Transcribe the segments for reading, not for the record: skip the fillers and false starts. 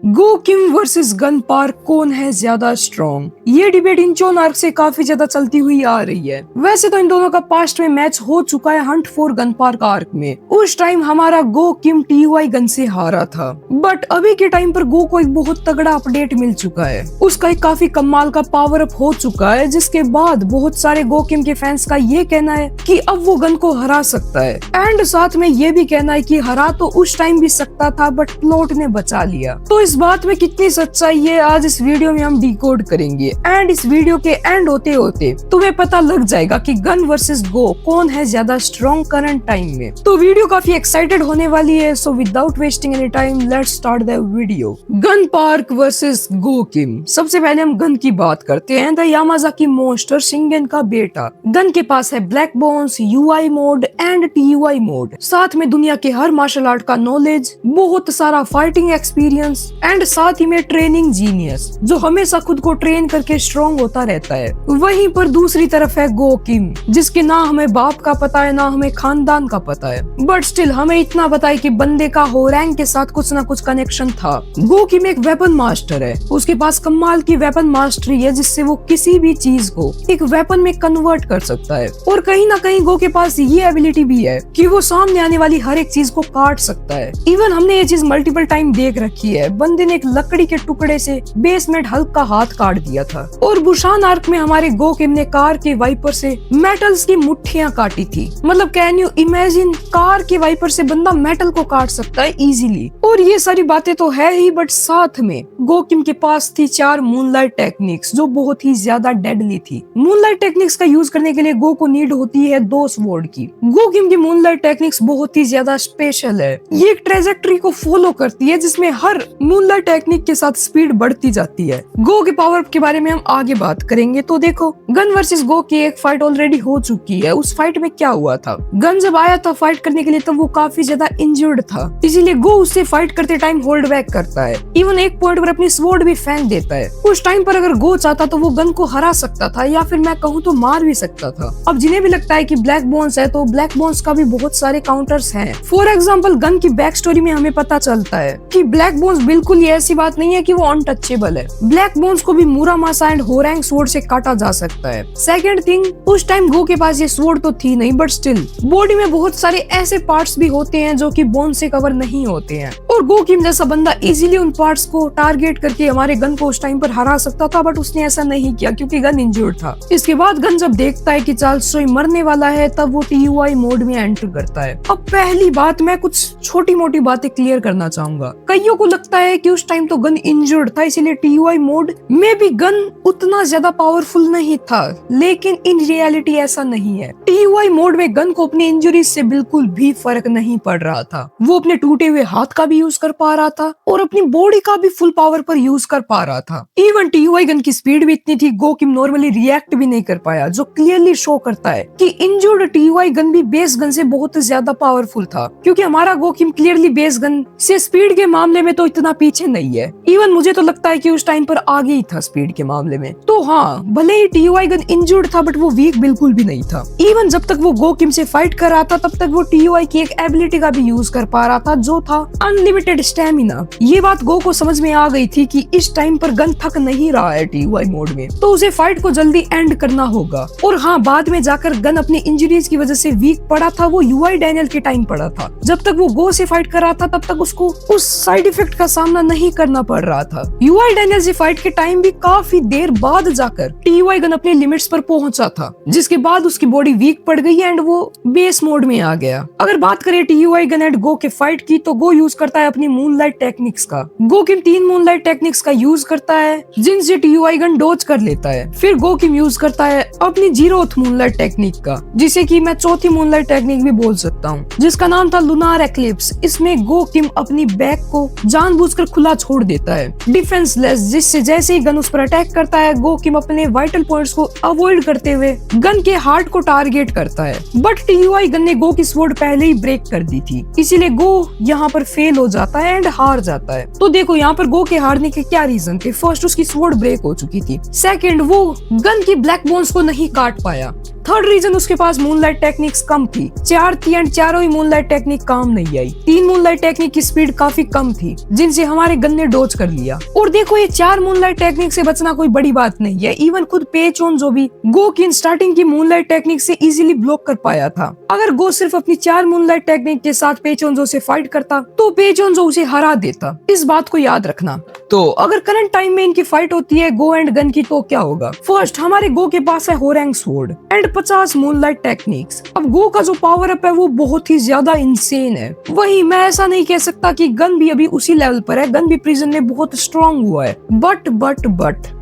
गो किम versus gun park कौन है ज्यादा स्ट्रॉन्ग। ये डिबेट इन चोन आर्क से काफी ज्यादा चलती हुई आ रही है। वैसे तो इन दोनों का पास्ट में मैच हो चुका है Hunt for gun park arc में। उस टाइम हमारा गो किम TUI गन से हारा था, बट अभी के टाइम पर गो को एक बहुत तगड़ा अपडेट मिल चुका है। उसका एक काफी कमाल का पावर अप हो चुका है, जिसके बाद बहुत सारे गो किम के फैंस का ये कहना है कि अब वो गन को हरा सकता है। एंड साथ में ये भी कहना है कि हरा तो उस टाइम भी सकता था, बट प्लॉट ने बचा लिया। तो इस बात में कितनी सच्चाई है आज इस वीडियो में हम डिकोड करेंगे। एंड इस वीडियो के एंड होते होते तुम्हें पता लग जाएगा कि गन वर्सेस गो कौन है ज्यादा स्ट्रॉन्ग करंट टाइम में। तो वीडियो काफी एक्साइटेड होने वाली है, so without wasting any time let's start the video. Gun Park versus Goo Kim. सबसे पहले हम गन की बात करते हैं। द यामाजाकी मोन्स्टर शिंगेन का बेटा। गन के पास है black bones, UI mode and TUI mode, साथ में दुनिया के हर मार्शल आर्ट का नॉलेज, बहुत सारा फाइटिंग एक्सपीरियंस एंड साथ ही में ट्रेनिंग जीनियस, जो हमेशा खुद को ट्रेन करके स्ट्रॉन्ग होता रहता है। वहीं पर दूसरी तरफ है गो किम, जिसके ना हमें बाप का पता है ना हमें खानदान का पता है, बट स्टिल हमें इतना पता है कि बंदे का होरैंग के साथ कुछ ना कुछ कनेक्शन था। गो किम एक वेपन मास्टर है। उसके पास कमाल की वेपन मास्टरी है, जिससे वो किसी भी चीज को एक वेपन में कन्वर्ट कर सकता है। और कहीं ना कहीं गो के पास ये एबिलिटी भी है कि वो सामने आने वाली हर एक चीज को काट सकता है। इवन हमने ये चीज मल्टीपल टाइम देख रखी है। बंदे ने एक लकड़ी के टुकड़े से बेसमेंट हल्क का हाथ काट दिया था। और बुशान आर्क में हमारे गो किम ने कार के वाइपर से मेटल्स की मुट्ठियां काटी थी। मतलब कैन यू इमेजिन, कार के वाइपर से बंदा मेटल को काट सकता है इजीली। और ये सारी बातें तो है ही, बट साथ में गो किम के पास थी 4 मूनलाइट टेक्निक्स, जो बहुत ही ज्यादा डेडली थी। मूनलाइट टेक्निक्स का यूज करने के लिए गो को नीड होती है 2 स्वॉर्ड की। गो किम की मूनलाइट टेक्निक्स बहुत ही ज्यादा स्पेशल है। ये एक ट्रेजेक्टरी को फॉलो करती है, जिसमें हर मूनलाइट टेक्निक के साथ स्पीड बढ़ती जाती है। गो के पावर अप के बारे में हम आगे बात करेंगे। तो देखो, गन वर्सेस गो की एक फाइट ऑलरेडी हो चुकी है। उस फाइट में क्या हुआ था, गन जब आया था फाइट करने के लिए तब वो काफी ज्यादा इंजर्ड था, इसीलिए गो उससे फाइट करते टाइम होल्ड बैक करता है। इवन एक पॉइंट पर अपनी स्वॉर्ड भी फेंक देता है। उस टाइम पर अगर गो चाहता तो वो गन को हरा सकता था, या फिर मैं कहूँ तो मार भी सकता था। अब जिन्हें भी लगता है कि ब्लैक बोन्स है, तो ब्लैक बोन्स का भी बहुत सारे काउंटर्स हैं। फॉर एग्जाम्पल, गन की बैक स्टोरी में हमें पता चलता है कि ब्लैक बोन्स बिल्कुल ही ऐसी बात नहीं है कि वो अनटचेबल है। ब्लैक बोन्स को भी मुरामासा एंड होरैंग स्वॉर्ड से काटा जा सकता है। सेकंड थिंग, उस टाइम गो के पास ये स्वॉर्ड तो थी नहीं, बट स्टिल बॉडी में बहुत सारे ऐसे पार्ट्स भी होते हैं जो कि बोन से कवर नहीं होते हैं। और गो किम जैसा बंदा इजीली उन पार्ट्स को टारगेट करके हमारे गन को उस टाइम पर हरा सकता था, बट उसने ऐसा नहीं किया क्योंकि गन इंजर्ड था। इसके बाद गन जब देखता है कि चार्ल्स सोई मरने वाला है, तब वो TUI मोड में एंटर करता है। अब पहली बात, मैं कुछ छोटी मोटी बातें क्लियर करना चाहूंगा। कईयों को लगता है कि उस टाइम तो गन इंजर्ड था, इसीलिए TUI मोड में भी गन उतना ज्यादा पावरफुल नहीं था, लेकिन इन रियलिटी ऐसा नहीं है। TUI मोड में गन को अपनी इंजरीज से बिल्कुल भी फर्क नहीं पड़ रहा था। वो अपने टूटे हुए हाथ का भी यूज कर पा रहा था और अपनी बॉडी का भी फुल पावर पर यूज कर पा रहा था। इवन TUI गन की स्पीड भी इतनी थी, गो किम नॉर्मली रिएक्ट भी नहीं कर पाया, जो क्लियरली शो करता है कि इंजर्ड TUI गन भी बेस गन से बहुत ज्यादा पावरफुल था। क्योंकि हमारा गो किम क्लियरली बेस गन से स्पीड के मामले में तो इतना पीछे नहीं है। इवन मुझे तो लगता है कि उस टाइम पर आगे ही था स्पीड के मामले में। तो हाँ, भले ही TUI गन इंजर्ड था, बट वो वीक बिल्कुल भी नहीं था। इवन जब तक वो गो किम से फाइट कर रहा था, तब तक वो TUI की एक एबिलिटी का भी यूज कर पा रहा था, जो था अनलिमिटेड स्टेमिना। ये बात गो को समझ में आ गई थी कि इस टाइम पर गन थक नहीं रहा है TUI मोड में, तो उसे फाइट को जल्दी एंड करना होगा। और हाँ, बाद में जाकर गन अपनी इंजरीज की वजह से वीक पड़ा था, वो UI डैनियल के टाइम पड़ा था। जब तक वो गो से फाइट कर रहा था, तब तक उसको उस साइड इफेक्ट का सामना नहीं करना पड़ रहा था। UI डैनियल से फाइट के टाइम भी काफी देर बाद जाकर TUI गन अपने लिमिट्स पर पहुंचा था, जिसके बाद उसकी बॉडी वीक पड़ गई एंड वो बेस मोड में आ गया। अगर बात करें TUI गन एंड गो के फाइट की, तो गो यूज करता है अपनी मूनलाइट टेक्निक्स का। गो किम 3 मूनलाइट टेक्निक्स का यूज करता है, जिनसे TUI गन डॉज कर लेता है। फिर गो किम यूज करता है अपनी 0th मूनलाइट टेक्निक का, जिसे कि मैं चौथी मूनलाइट टेक्निक भी बोल सकता हूँ, जिसका नाम था लुनार एक्लिप्स। इसमें गो किम अपनी बैक को जानबूझकर खुला छोड़ देता है, डिफेंसलेस, जिससे जैसे ही गन उस पर अटैक करता है, गो किम अपने वाइटल पॉइंट्स को अवॉइड करते हुए गन के हार्ट को टारगेट करता है। बट TUI गन ने गो की स्वॉर्ड पहले ही ब्रेक कर दी थी, इसीलिए गो यहाँ पर फेल हो जाता है एंड हार जाता है। तो देखो, यहाँ पर गो के हारने के क्या रीजन थे। फर्स्ट, उसकी स्वॉर्ड ब्रेक हो चुकी थी। सेकंड, वो गन की ब्लैक बोन्स को नहीं काट पाया। थर्ड रीजन, उसके पास मूनलाइट टेक्निक्स कम थी। 4 थी एंड चारों ही मूनलाइट टेक्निक काम नहीं आई। 3 मूनलाइट टेक्निक की स्पीड काफी कम थी जिनसे हमारे गन ने डॉज कर लिया। और देखो ये 4 मूनलाइट टेक्निक से बचना कोई बड़ी बात नहीं है। इवन खुद पेचोन जो भी गो की स्टार्टिंग की मूनलाइट टेक्निक से इजीली ब्लॉक कर पाया था। अगर गो सिर्फ अपनी 4 मूनलाइट टेक्निक के साथ पेचोंजो से फाइट करता तो पेचोंजो उसे हरा देता। इस बात को याद रखना। तो अगर करंट टाइम में इनकी फाइट होती है गो एंड गन की तो क्या होगा? फर्स्ट हमारे गो के पास है होरैंग स्वॉर्ड एंड 50 मूनलाइट टेक्निक्स। अब गो का जो पावर अप है वो बहुत ही ज्यादा इंसेन है। वही मैं ऐसा नहीं कह सकता कि गन भी अभी उसी लेवल पर है। गन भी प्रिजन में बहुत स्ट्रॉन्ग हुआ है। बट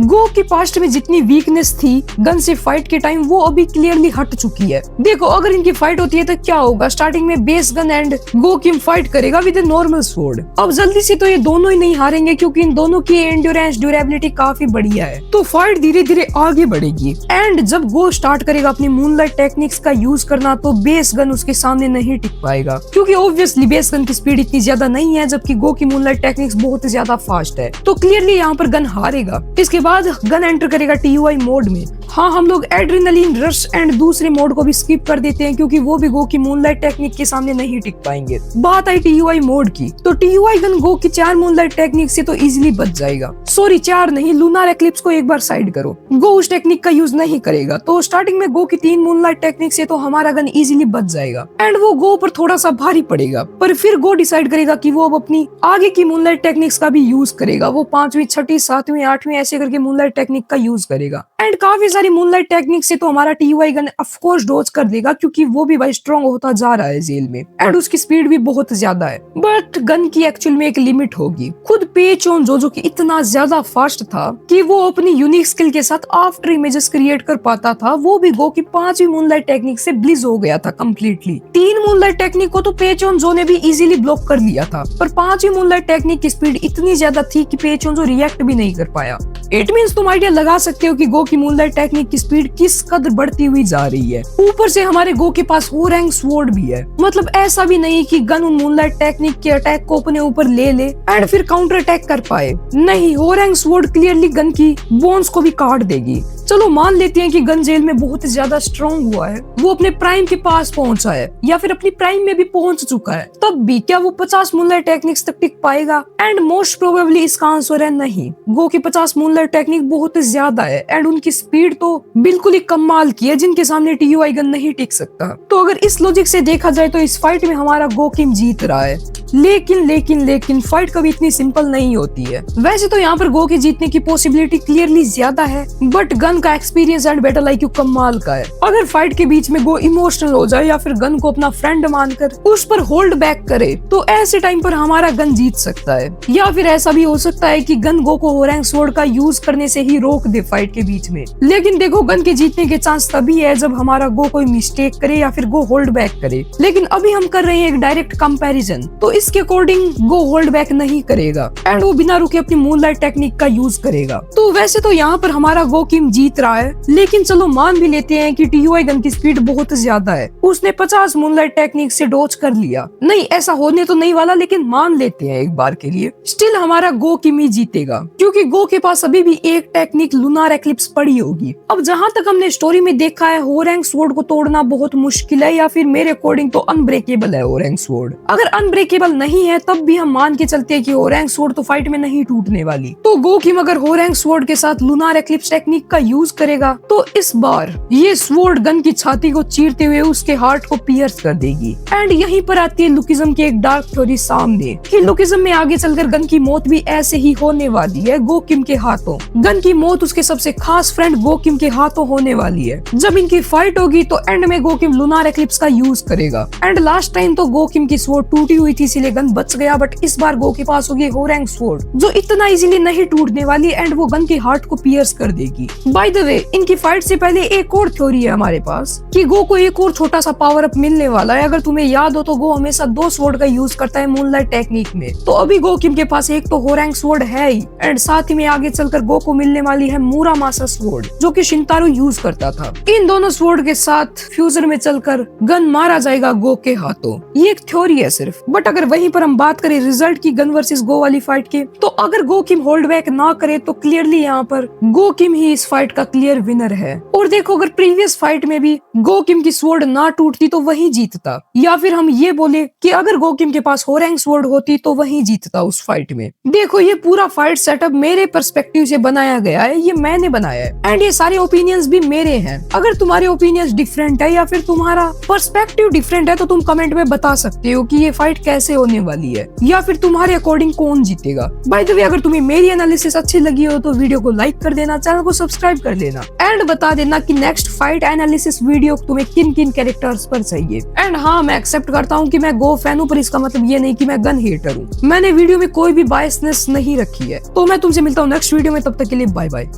गो की पास्ट में जितनी वीकनेस थी गन से फाइट के टाइम वो अभी क्लियरली हट चुकी है। देखो अगर इनकी फाइट होती है तो क्या होगा? स्टार्टिंग में base gun and go Kim fight करेगा विद ए नॉर्मल स्वॉर्ड। अब जल्दी से तो ये दोनों ही नहीं हारेंगे क्योंकि इन दोनों की एंड्योरेंस ड्यूरेबिलिटी काफी बढ़िया है। तो फाइट धीरे धीरे आगे बढ़ेगी एंड जब गो स्टार्ट करेगा अपनी मूनलाइट टेक्निक्स का यूज करना तो बेस गन उसके सामने नहीं टिक पाएगा क्योंकि ऑब्वियसली बेस गन की स्पीड इतनी ज्यादा नहीं है जबकि गो की मूनलाइट टेक्निक्स बहुत ज्यादा फास्ट है। तो क्लियरली यहाँ पर गन हारेगा। इसके बाद गन एंटर करेगा TUI मोड में। हाँ हम लोग एड्रेनलिन रश एंड दूसरे मोड को भी स्किप कर देते हैं क्योंकि वो भी गो की मूनलाइट टेक्निक के सामने नहीं टिक पाएंगे। बात आई TUI मोड की तो TUI गन गो की 4 मूनलाइट टेक्निक से तो इजीली बच जाएगा। सॉरी 4 नहीं, लूनार एक्लिप्स को एक बार साइड करो। गो उस टेक्निक का यूज नहीं करेगा तो स्टार्टिंग में गो की 3 मूनलाइट टेक्निक से तो हमारा गन इजीली बच जाएगा एंड वो गो पर थोड़ा सा भारी पड़ेगा। पर फिर गो डिसाइड करेगा कि वो अब अपनी आगे की मूनलाइट टेक्निक्स का भी यूज करेगा। वो 5वीं 6वीं 7वीं 8वीं ऐसे करके मूनलाइट टेक्निक का यूज करेगा एंड काफी सारी मूनलाइट टेक्निक से तो हमारा TUI gun of course dodge कर देगा क्योंकि वो भी भाई स्ट्रॉन्ग होता जा रहा है जेल में एंड उसकी स्पीड भी बहुत ज्यादा है। बट गन की एक्चुअल में एक लिमिट होगी। खुद पेचोन जो कि इतना ज्यादा फास्ट था कि वो अपनी यूनिक स्किल के साथ आफ्टर इमेजेस क्रिएट कर पाता था, वो भी गो की 5वीं मूनलाइट टेक्निक से ब्लिज हो गया था कम्प्लीटली। 3 मूनलाइट टेक्निक को तो पेचोन जो ने भी इजीली ब्लॉक कर लिया था पर 5वीं मूनलाइट टेक्निक की स्पीड इतनी ज्यादा थी कि पेचोन जो रिएक्ट भी नहीं कर पाया। इट मींस तुम आइडिया लगा सकते हो कि गो की मूनलाइट टेक्निक की स्पीड किस कदर बढ़ती हुई जा रही है। ऊपर से हमारे गो के पास होरैंग स्वॉर्ड भी है। मतलब ऐसा भी नहीं कि गन उन मूनलाइट टेक्निक के अटैक को अपने ऊपर ले एंड फिर काउंटर अटैक कर पाए। नहीं, होरैंग स्वॉर्ड क्लियरली गन की बोन्स को भी काट देगी। चलो मान लेते हैं कि गन जेल में बहुत ज्यादा स्ट्रॉन्ग हुआ है, वो अपने प्राइम के पास पहुंचा है या फिर अपनी प्राइम में भी पहुंच चुका है, तब भी क्या वो 50 मूनलाइट टेक्निक्स तक टिक पाएगा? एंड मोस्ट प्रोबेबली इसका आंसर है नहीं। गो की 50 मूनलाइट टेक्निक बहुत ज्यादा है एंड उनकी स्पीड तो बिल्कुल ही कमाल की है जिनके सामने TUI गन नहीं टिक सकता। तो अगर इस लॉजिक से देखा जाए तो इस फाइट में हमारा गो किम जीत रहा है। लेकिन फाइट कभी इतनी सिंपल नहीं होती है। वैसे तो यहाँ पर गो के जीतने की पॉसिबिलिटी क्लियरली ज्यादा है बट गन का एक्सपीरियंस एंड बैटल IQ कमाल का है। अगर फाइट के बीच में गो इमोशनल हो जाए या फिर गन को अपना फ्रेंड मानकर उस पर होल्ड बैक करे तो ऐसे टाइम पर हमारा गन जीत सकता है। या फिर ऐसा भी हो सकता है कि गन गो को होरैंग स्वॉर्ड का यूज करने से ही रोक दे फाइट के बीच में। लेकिन देखो गन के जीतने के चांस तभी है जब हमारा गो कोई मिस्टेक करे या फिर गो होल्ड बैक करे। लेकिन अभी हम कर रहे हैं एक डायरेक्ट कंपैरिजन, तो इसके अकॉर्डिंग गो होल्ड बैक नहीं करेगा एंड वो बिना रुके अपनी मूनलाइट टेक्निक का यूज करेगा। तो वैसे तो यहाँ पर हमारा गो किम जीत रहा है, लेकिन चलो मान भी लेते हैं कि TUI गन की स्पीड बहुत ज्यादा है, उसने 50 मूनलाइट टेक्निक से डॉज कर लिया। नहीं, ऐसा होने तो नहीं वाला, लेकिन मान लेते हैं एक बार के लिए, स्टिल हमारा गो किम ही जीतेगा क्योंकि गो के पास अभी भी एक टेक्निक लूनार एक्लिप्स पड़ी होगी। अब जहाँ तक हमने स्टोरी में देखा है होरैंग स्वॉर्ड को तोड़ना बहुत मुश्किल है या फिर मेरे अकॉर्डिंग तो अनब्रेकेबल है होरैंग स्वॉर्ड। अगर अनब्रेकेबल नहीं है तब भी हम मान के चलते हैं कि होरैंग स्वॉर्ड तो फाइट में नहीं टूटने वाली। तो गो किम अगर होरैंग स्वॉर्ड के साथ लूनार एक्लिप्स टेक्निक का यूज करेगा तो इस बार ये स्वॉर्ड गन की छाती को चीरते हुए उसके हार्ट को पियर्स कर देगी। एंड यहीं पर आती है लुकिज्म की एक डार्क थ्योरी सामने कि लुकिज्म में आगे चलकर गन की मौत भी ऐसे ही होने वाली है गो किम के हाथों। गन की मौत उसके सबसे खास फ्रेंड गो किम के हाथों होने वाली है। जब इनकी फाइट होगी तो एंड में गो किम लूनार एक्लिप्स का यूज करेगा। एंड लास्ट टाइम तो गो किम की स्वॉर्ड टूटी हुई थी इसलिए गन बच गया, बट इस बार गो के पास होगी होरैंग स्वॉर्ड जो इतना इजीली नहीं टूटने वाली एंड वो गन के हार्ट को पियर्स कर देगी। बाय द वे इनकी फाइट से पहले एक और थ्योरी है हमारे पास कि गो को एक और छोटा सा पावर अप मिलने वाला है। अगर तुम्हें याद हो तो गो हमेशा 2 स्वॉर्ड का यूज करता है मूनलाइट टेक्निक में, तो अभी गो किम के पास एक तो होरैंग स्वॉर्ड है ही एंड साथ ही में आगे चलकर गो को मिलने वाली है मुरामासा स्वॉर्ड, जो कि शिंतारो यूज करता था। इन दोनों स्वॉर्ड के साथ फ्यूजन में चलकर गन मारा जाएगा गो के हाथों। ये एक थ्योरी है सिर्फ, बट अगर वहीं पर हम बात करें रिजल्ट की गन वर्सेस गो वाली फाइट की, तो अगर गो किम होल्ड बैक ना करे तो क्लियरली यहाँ पर गो किम ही इस फाइट का क्लियर विनर है। और देखो, अगर प्रीवियस फाइट में भी गो किम की स्वॉर्ड ना टूटती तो वही जीतता, या फिर हम ये बोले कि अगर गो किम के पास हो रैंक स्वॉर्ड होती तो वही जीतता उस फाइट में। देखो, ये पूरा फाइट सेटअप मेरे पर्सपेक्टिव से बनाया गया है, ये मैंने बनाया है, एंड ये सारे ओपिनियंस भी मेरे हैं। अगर तुम्हारे ओपिनियंस डिफरेंट है या फिर तुम्हारा पर्सपेक्टिव डिफरेंट है तो तुम कमेंट में बता सकते हो कि ये फाइट कैसे होने वाली है, या फिर तुम्हारे अकॉर्डिंग कौन जीतेगा। बाय द वे, अगर तुम्हें मेरी एनालिसिस अच्छी लगी हो तो वीडियो को लाइक कर देना, चैनल को सब्सक्राइब कर लेना, एंड बता देना कि नेक्स्ट फाइट एनालिसिस वीडियो तुम्हें किन किन कैरेक्टर्स पर चाहिए। एंड हाँ, मैं एक्सेप्ट करता हूँ कि मैं गो फैन हूँ, पर इसका मतलब ये नहीं कि मैं गन हेटर हूँ। मैंने वीडियो में कोई भी बायसनेस नहीं रखी है। तो मैं तुमसे मिलता हूँ नेक्स्ट वीडियो में, तब तक के लिए बाय बाय।